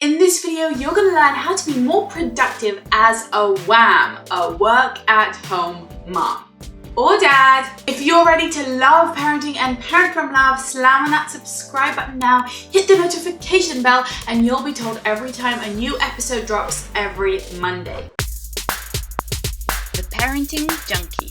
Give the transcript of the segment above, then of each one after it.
In this video, you're going to learn how to be more productive as a WAHM, a work at home mom or dad. If you're ready to love parenting and parent from love, slam on that subscribe button now, hit the notification bell, and you'll be told every time a new episode drops every Monday. The Parenting Junkie.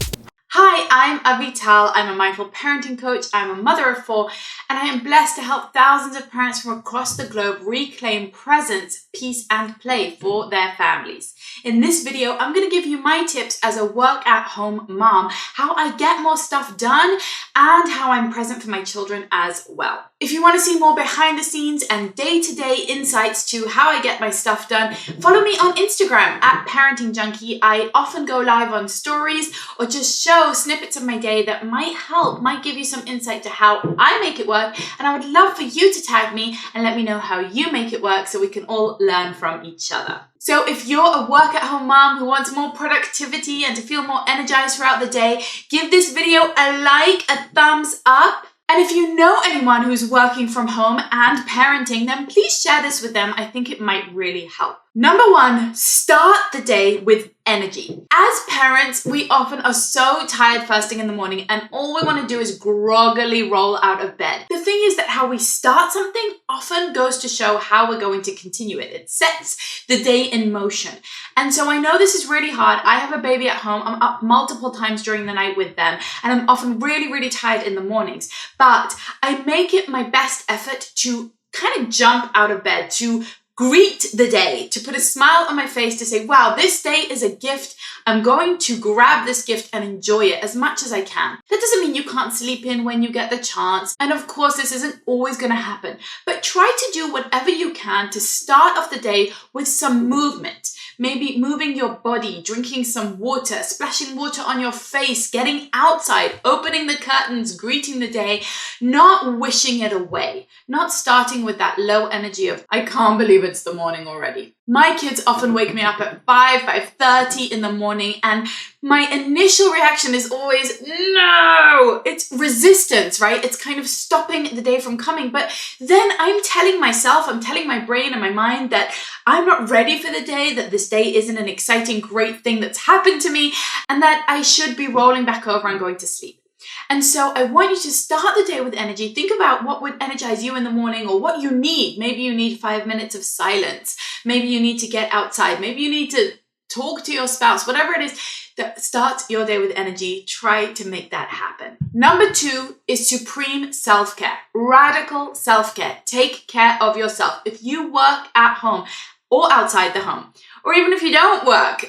Hi, I'm Avital. I'm a mindful parenting coach. I'm a mother of 4, and I am blessed to help thousands of parents from across the globe reclaim presence, peace, and play for their families. In this video, I'm going to give you my tips as a work-at-home mom, how I get more stuff done, and how I'm present for my children as well. If you want to see more behind the scenes and day-to-day insights to how I get my stuff done, follow me on Instagram at Parenting Junkie. I often go live on stories or just show snippets of my day that might give you some insight to how I make it work, and I would love for you to tag me and let me know how you make it work so we can all learn from each other. So if you're a work-at-home mom who wants more productivity and to feel more energized throughout the day, give this video a like, a thumbs up. And if you know anyone who's working from home and parenting, then please share this with them. I think it might really help. Number 1, start the day with energy. As parents, we often are so tired first thing in the morning, and all we want to do is groggily roll out of bed. The thing is that how we start something often goes to show how we're going to continue it. It sets the day in motion. And so I know this is really hard. I have a baby at home. I'm up multiple times during the night with them, and I'm often really, really tired in the mornings. But I make it my best effort to kind of jump out of bed, to greet the day, to put a smile on my face, to say, wow, this day is a gift. I'm going to grab this gift and enjoy it as much as I can. That doesn't mean you can't sleep in when you get the chance. And of course, this isn't always going to happen. But try to do whatever you can to start off the day with some movement. Maybe moving your body, drinking some water, splashing water on your face, getting outside, opening the curtains, greeting the day, not wishing it away, not starting with that low energy of, I can't believe it's the morning already. My kids often wake me up at 5:30 in the morning, and my initial reaction is always, no! It's resistance, right? It's kind of stopping the day from coming. But then I'm telling my brain and my mind that I'm not ready for the day, that this day isn't an exciting, great thing that's happened to me, and that I should be rolling back over and going to sleep. And so I want you to start the day with energy. Think about what would energize you in the morning, or what you need. Maybe you need 5 minutes of silence. Maybe you need to get outside. Maybe you need to talk to your spouse. Whatever it is that starts your day with energy, try to make that happen. Number 2 is supreme self-care. Radical self-care. Take care of yourself. If you work at home or outside the home, or even if you don't work,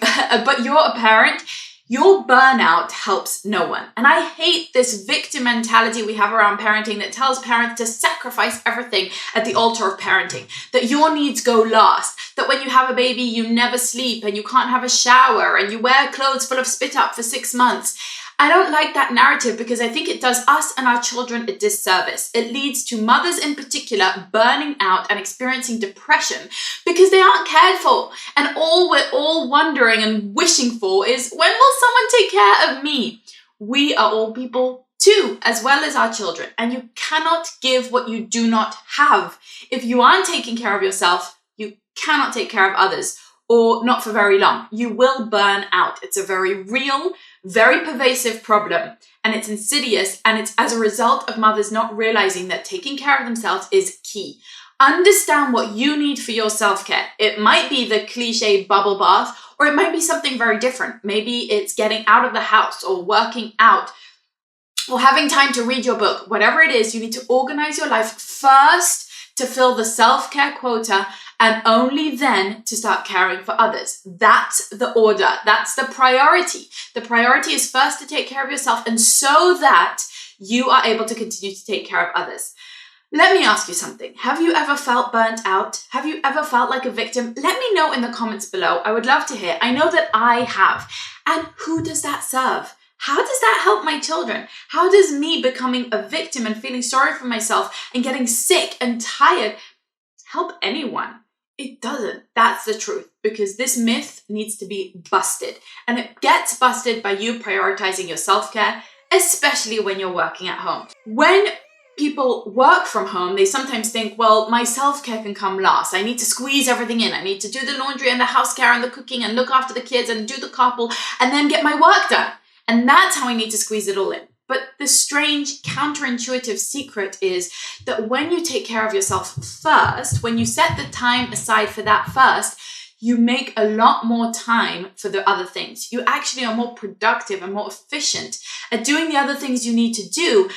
but you're a parent, your burnout helps no one. And I hate this victim mentality we have around parenting that tells parents to sacrifice everything at the altar of parenting, that your needs go last, that when you have a baby, you never sleep and you can't have a shower and you wear clothes full of spit up for 6 months. I don't like that narrative because I think it does us and our children a disservice. It leads to mothers in particular burning out and experiencing depression because they aren't cared for. And all we're all wondering and wishing for is, when will someone take care of me? We are all people too, as well as our children. And you cannot give what you do not have. If you aren't taking care of yourself, you cannot take care of others, or not for very long. You will burn out. It's a very real, very pervasive problem, and it's insidious, and it's as a result of mothers not realizing that taking care of themselves is key. Understand what you need for your self-care. It might be the cliche bubble bath, or it might be something very different. Maybe it's getting out of the house, or working out, or having time to read your book. Whatever it is, you need to organize your life first to fill the self-care quota, and only then to start caring for others. That's the order. That's the priority. The priority is first to take care of yourself, and so that you are able to continue to take care of others. Let me ask you something. Have you ever felt burnt out? Have you ever felt like a victim? Let me know in the comments below. I would love to hear. I know that I have. And who does that serve? How does that help my children? How does me becoming a victim and feeling sorry for myself and getting sick and tired help anyone? It doesn't. That's the truth, because this myth needs to be busted, and it gets busted by you prioritizing your self-care, especially when you're working at home. When people work from home, they sometimes think, well, my self-care can come last. I need to squeeze everything in. I need to do the laundry and the house care and the cooking and look after the kids and do the carpool and then get my work done. And that's how I need to squeeze it all in. But the strange counterintuitive secret is that when you take care of yourself first, when you set the time aside for that first, you make a lot more time for the other things. You actually are more productive and more efficient at doing the other things you need to do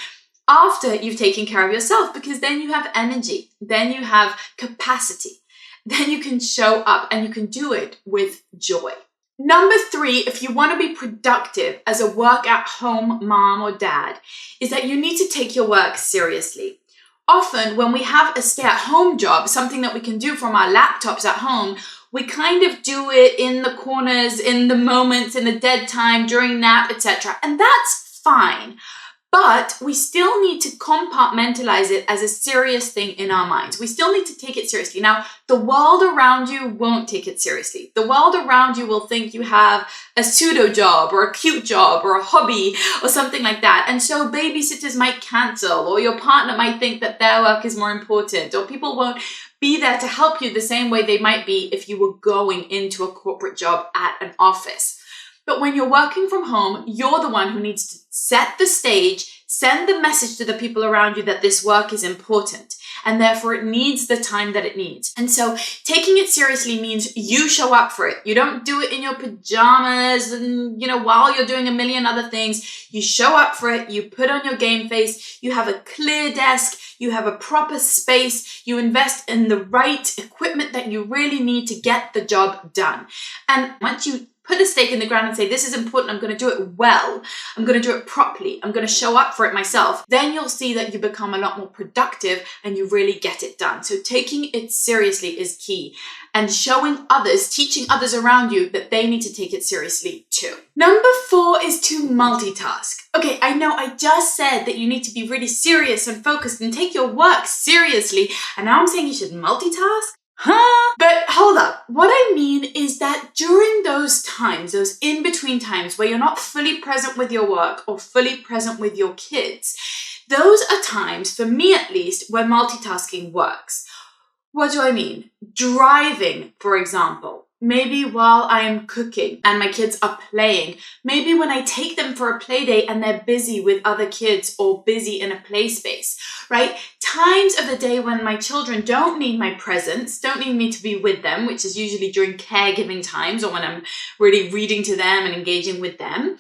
after you've taken care of yourself, because then you have energy, then you have capacity, then you can show up and you can do it with joy. Number 3, if you want to be productive as a work-at-home mom or dad, is that you need to take your work seriously. Often when we have a stay-at-home job, something that we can do from our laptops at home, we kind of do it in the corners, in the moments, in the dead time, during nap, etc. And that's fine. But we still need to compartmentalize it as a serious thing in our minds. We still need to take it seriously. Now, the world around you won't take it seriously. The world around you will think you have a pseudo job or a cute job or a hobby or something like that. And so babysitters might cancel, or your partner might think that their work is more important, or people won't be there to help you the same way they might be if you were going into a corporate job at an office. But when you're working from home, you're the one who needs to set the stage, send the message to the people around you that this work is important, and therefore it needs the time that it needs. And so taking it seriously means you show up for it. You don't do it in your pajamas and, while you're doing a million other things. You show up for it. You put on your game face. You have a clear desk. You have a proper space. You invest in the right equipment that you really need to get the job done. And once you put a stake in the ground and say, this is important, I'm going to do it well, I'm going to do it properly, I'm going to show up for it myself, then you'll see that you become a lot more productive and you really get it done. So taking it seriously is key, and showing others, teaching others around you that they need to take it seriously too. Number 4 is to multitask. Okay, I know I just said that you need to be really serious and focused and take your work seriously, and now I'm saying you should multitask? Huh? But hold up. What I mean is that during those times, those in-between times where you're not fully present with your work or fully present with your kids, those are times, for me at least, where multitasking works. What do I mean? Driving, for example. Maybe while I'm cooking and my kids are playing. Maybe when I take them for a play day and they're busy with other kids or busy in a play space, right? Times of the day when my children don't need my presence, don't need me to be with them, which is usually during caregiving times or when I'm really reading to them and engaging with them.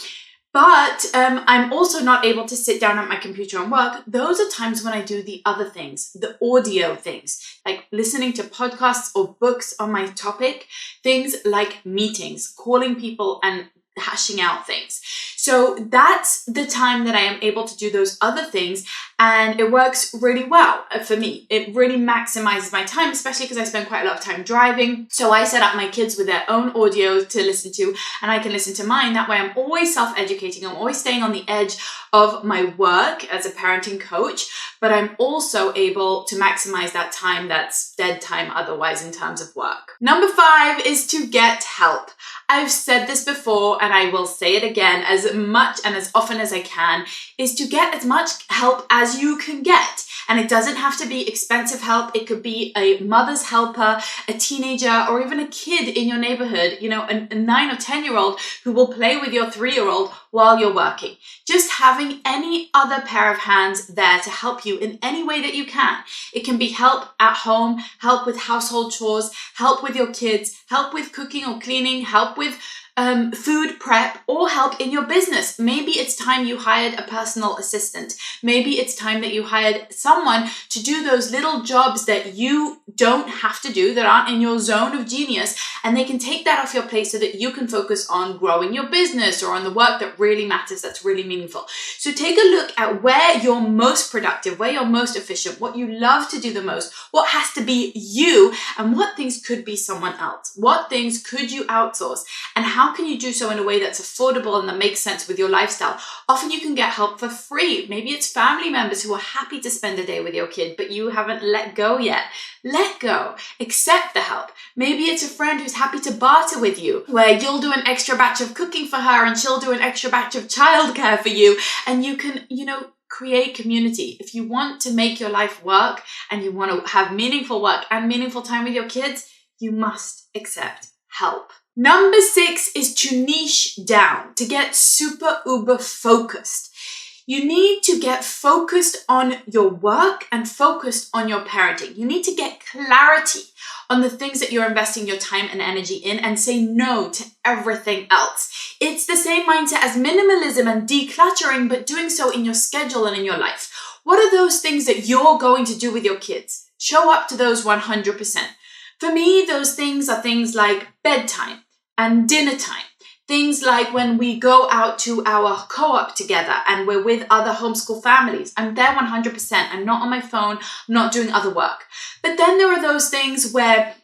But I'm also not able to sit down at my computer and work. Those are times when I do the other things, the audio things, like listening to podcasts or books on my topic, things like meetings, calling people and hashing out things. So that's the time that I am able to do those other things, and it works really well for me. It really maximizes my time, especially because I spend quite a lot of time driving. So I set up my kids with their own audio to listen to, and I can listen to mine. That way I'm always self-educating. I'm always staying on the edge of my work as a parenting coach, but I'm also able to maximize that time that's dead time otherwise in terms of work. Number 5 is to get help. I've said this before and I will say it again as much and as often as I can, is to get as much help as you can get. And it doesn't have to be expensive help. It could be a mother's helper, a teenager, or even a kid in your neighborhood, a 9 or 10-year-old who will play with your 3-year-old while you're working. Just having any other pair of hands there to help you in any way that you can. It can be help at home, help with household chores, help with your kids, help with cooking or cleaning, help with food prep, or help in your business. Maybe it's time you hired a personal assistant. Maybe it's time that you hired someone to do those little jobs that you don't have to do, that aren't in your zone of genius, and they can take that off your plate so that you can focus on growing your business or on the work that really matters, that's really meaningful. So take a look at where you're most productive, where you're most efficient, what you love to do the most, what has to be you, and what things could be someone else. What things could you outsource, and how can you do so in a way that's affordable and that makes sense with your lifestyle? Often you can get help for free. Maybe it's family members who are happy to spend a day with your kid, but you haven't let go yet. Let go. Accept the help. Maybe it's a friend who's happy to barter with you, where you'll do an extra batch of cooking for her and she'll do an extra batch of childcare for you, and you can, create community. If you want to make your life work and you want to have meaningful work and meaningful time with your kids, you must accept help. Number 6 is to niche down, to get super uber focused. You need to get focused on your work and focused on your parenting. You need to get clarity on the things that you're investing your time and energy in and say no to everything else. It's the same mindset as minimalism and decluttering, but doing so in your schedule and in your life. What are those things that you're going to do with your kids? Show up to those 100%. For me, those things are things like bedtime and dinner time. Things like when we go out to our co-op together and we're with other homeschool families. I'm there 100%. I'm not on my phone. I'm not doing other work. But then there are those things where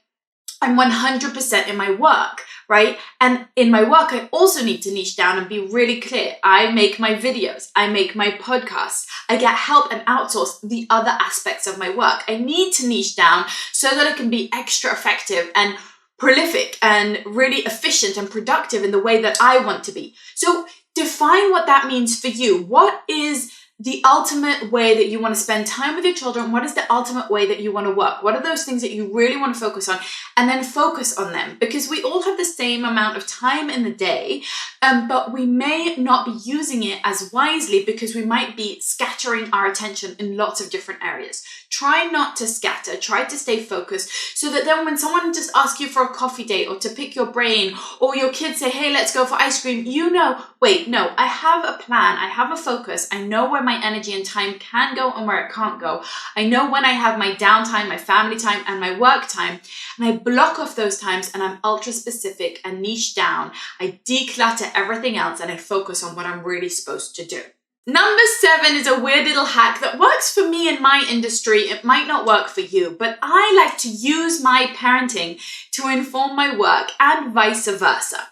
I'm 100% in my work, right? And in my work, I also need to niche down and be really clear. I make my videos. I make my podcasts. I get help and outsource the other aspects of my work. I need to niche down so that I can be extra effective and prolific and really efficient and productive in the way that I want to be. So define what that means for you. What is the ultimate way that you want to spend time with your children? What is the ultimate way that you want to work? What are those things that you really want to focus on? And then focus on them, because we all have the same amount of time in the day, but we may not be using it as wisely because we might be scattering our attention in lots of different areas. Try not to scatter, try to stay focused so that then when someone just asks you for a coffee date or to pick your brain, or your kids say, hey, let's go for ice cream, you know, wait, no, I have a plan, I have a focus, I know where my energy and time can go and where it can't go. I know when I have my downtime, my family time, and my work time, and I block off those times and I'm ultra specific and niche down. I declutter everything else and I focus on what I'm really supposed to do. Number 7 is a weird little hack that works for me in my industry. It might not work for you, but I like to use my parenting to inform my work and vice versa.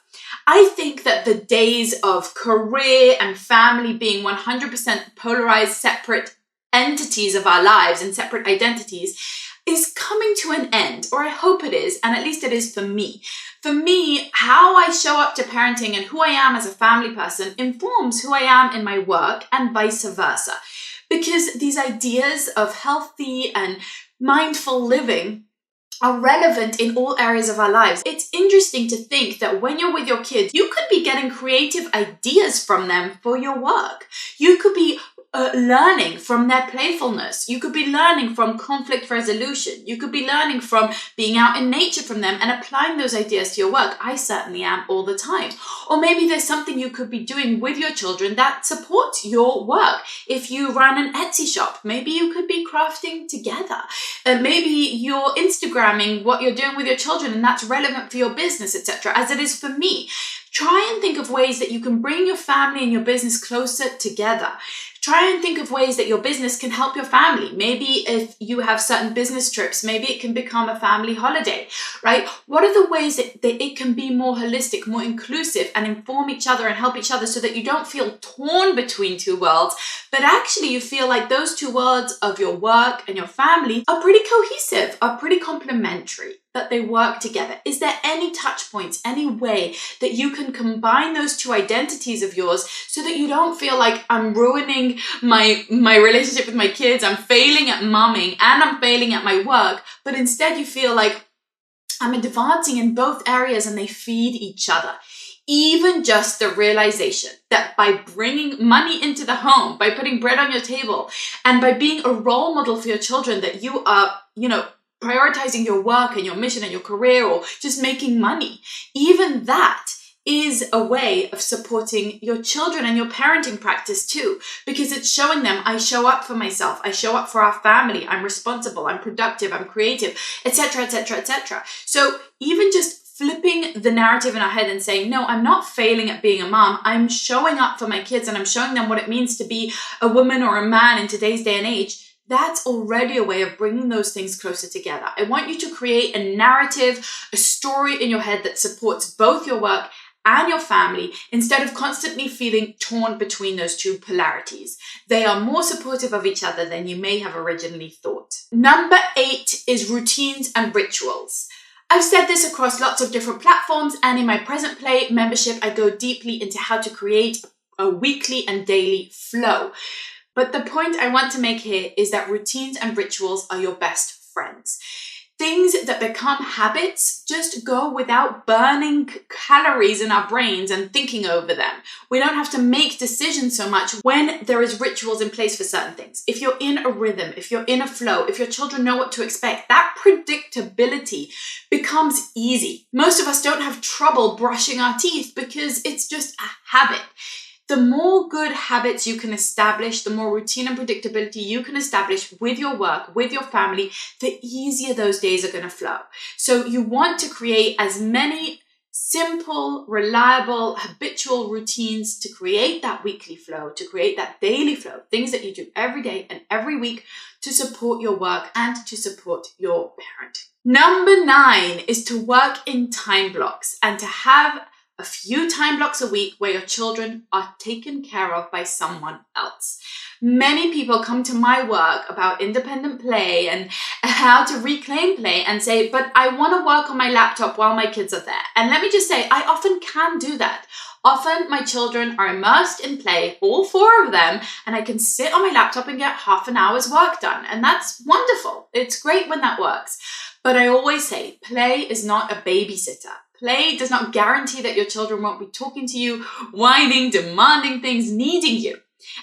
I think that the days of career and family being 100% polarized, separate entities of our lives and separate identities is coming to an end, or I hope it is, and at least it is for me. For me, how I show up to parenting and who I am as a family person informs who I am in my work and vice versa. Because these ideas of healthy and mindful living are relevant in all areas of our lives. It's interesting to think that when you're with your kids, you could be getting creative ideas from them for your work. You could be learning from their playfulness. You could be learning from conflict resolution. You could be learning from being out in nature from them and applying those ideas to your work. I certainly am all the time. Or maybe there's something you could be doing with your children that supports your work. If you run an Etsy shop, maybe you could be crafting together. Maybe you're Instagramming what you're doing with your children and that's relevant for your business, etc., as it is for me. Try and think of ways that you can bring your family and your business closer together. Try and think of ways that your business can help your family. Maybe if you have certain business trips, maybe it can become a family holiday, right? What are the ways that it can be more holistic, more inclusive, and inform each other and help each other so that you don't feel torn between two worlds, but actually you feel like those two worlds of your work and your family are pretty cohesive, are pretty complementary, that they work together? Is there any touch points, any way that you can combine those two identities of yours so that you don't feel like I'm ruining my relationship with my kids, I'm failing at momming and I'm failing at my work, but instead you feel like I'm advancing in both areas and they feed each other? Even just the realization that by bringing money into the home, by putting bread on your table, and by being a role model for your children, that you are, prioritizing your work and your mission and your career, or just making money, even that is a way of supporting your children and your parenting practice too, because it's showing them I show up for myself, I show up for our family, I'm responsible, I'm productive, I'm creative, etc., etc., etc. So even just flipping the narrative in our head and saying, no, I'm not failing at being a mom, I'm showing up for my kids and I'm showing them what it means to be a woman or a man in today's day and age, that's already a way of bringing those things closer together. I want you to create a narrative, a story in your head that supports both your work and your family instead of constantly feeling torn between those two polarities. They are more supportive of each other than you may have originally thought. Number 8 is routines and rituals. I've said this across lots of different platforms, and in my Present Play membership, I go deeply into how to create a weekly and daily flow. But the point I want to make here is that routines and rituals are your best friends. Things that become habits just go without burning calories in our brains and thinking over them. We don't have to make decisions so much when there is rituals in place for certain things. If you're in a rhythm, if you're in a flow, if your children know what to expect, that predictability becomes easy. Most of us don't have trouble brushing our teeth because it's just a habit. The more good habits you can establish, the more routine and predictability you can establish with your work, with your family, the easier those days are going to flow. So you want to create as many simple, reliable, habitual routines to create that weekly flow, to create that daily flow, things that you do every day and every week to support your work and to support your parenting. Number 9 is to work in time blocks and to have a few time blocks a week where your children are taken care of by someone else. Many people come to my work about independent play and how to reclaim play and say, but I want to work on my laptop while my kids are there. And let me just say, I often can do that. Often my children are immersed in play, all 4 of them, and I can sit on my laptop and get half an hour's work done. And that's wonderful. It's great when that works. But I always say, play is not a babysitter. Play does not guarantee that your children won't be talking to you, whining, demanding things, needing you.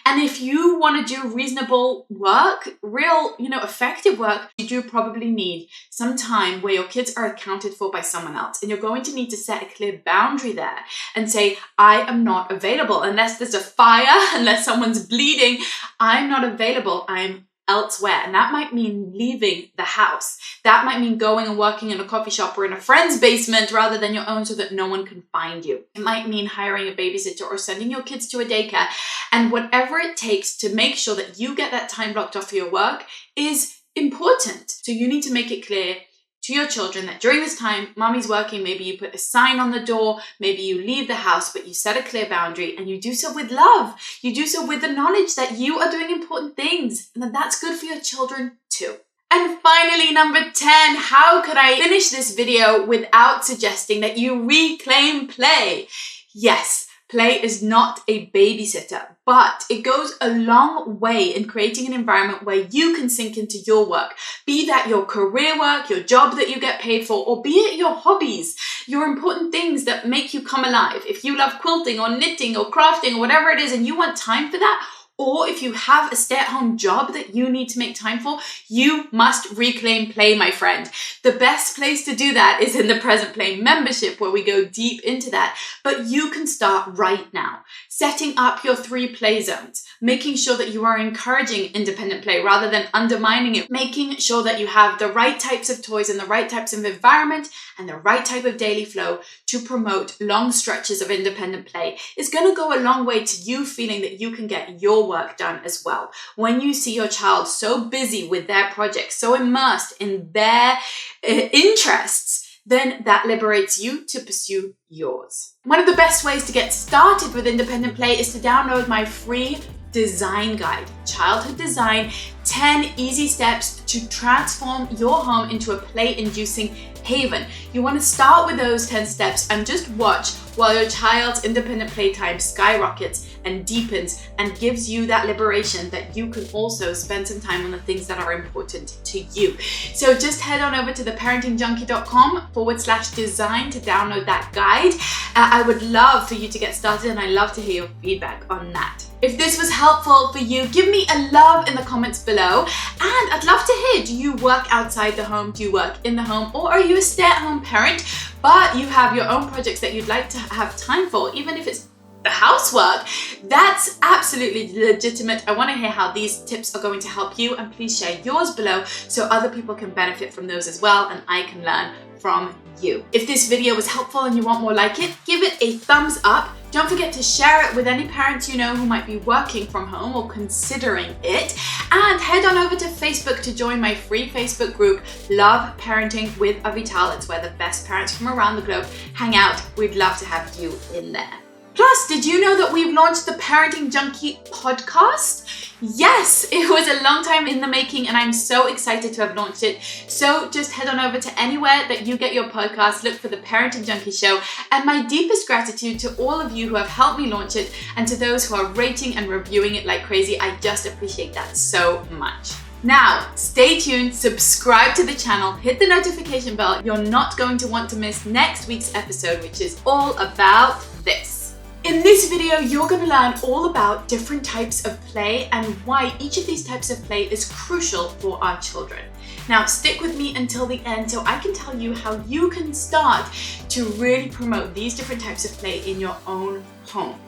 And if you want to do reasonable work, real, effective work, you do probably need some time where your kids are accounted for by someone else. And you're going to need to set a clear boundary there and say, I am not available. Unless there's a fire, unless someone's bleeding, I'm not available. I'm elsewhere. And that might mean leaving the house. That might mean going and working in a coffee shop or in a friend's basement rather than your own so that no one can find you. It might mean hiring a babysitter or sending your kids to a daycare. And whatever it takes to make sure that you get that time blocked off for your work is important. So you need to make it clear to your children that during this time, mommy's working, maybe you put a sign on the door, maybe you leave the house, but you set a clear boundary and you do so with love. You do so with the knowledge that you are doing important things and that that's good for your children too. And finally, number 10, how could I finish this video without suggesting that you reclaim play? Yes, play is not a babysitter, but it goes a long way in creating an environment where you can sink into your work, be that your career work, your job that you get paid for, or be it your hobbies, your important things that make you come alive. If you love quilting or knitting or crafting or whatever it is and you want time for that, or if you have a stay-at-home job that you need to make time for, you must reclaim play, my friend. The best place to do that is in the Present Play membership where we go deep into that. But you can start right now, setting up your 3 play zones, making sure that you are encouraging independent play rather than undermining it, making sure that you have the right types of toys and the right types of environment and the right type of daily flow to promote long stretches of independent play is going to go a long way to you feeling that you can get your work done as well. When you see your child so busy with their projects, so immersed in their interests, then that liberates you to pursue yours. One of the best ways to get started with independent play is to download my free design guide, Childhood Design, 10 easy steps to transform your home into a play-inducing haven. You want to start with those 10 steps and just watch while your child's independent playtime skyrockets and deepens and gives you that liberation that you can also spend some time on the things that are important to you. So just head on over to theparentingjunkie.com/design to download that guide. I would love for you to get started and I'd love to hear your feedback on that. If this was helpful for you, give me a love in the comments below. And I'd love to hear, do you work outside the home? Do you work in the home? Or are you a stay-at-home parent, but you have your own projects that you'd like to have time for, even if it's the housework? That's absolutely legitimate. I want to hear how these tips are going to help you, and please share yours below so other people can benefit from those as well and I can learn from you. If this video was helpful and you want more like it, give it a thumbs up. Don't forget to share it with any parents you know who might be working from home or considering it. And head on over to Facebook to join my free Facebook group, Love Parenting with Avital. It's where the best parents from around the globe hang out. We'd love to have you in there. Plus, did you know that we've launched the Parenting Junkie podcast? Yes, it was a long time in the making and I'm so excited to have launched it. So just head on over to anywhere that you get your podcast, look for the Parenting Junkie show, and my deepest gratitude to all of you who have helped me launch it and to those who are rating and reviewing it like crazy. I just appreciate that so much. Now, stay tuned, subscribe to the channel, hit the notification bell. You're not going to want to miss next week's episode, which is all about this. In this video, you're going to learn all about different types of play and why each of these types of play is crucial for our children. Now, stick with me until the end so I can tell you how you can start to really promote these different types of play in your own home.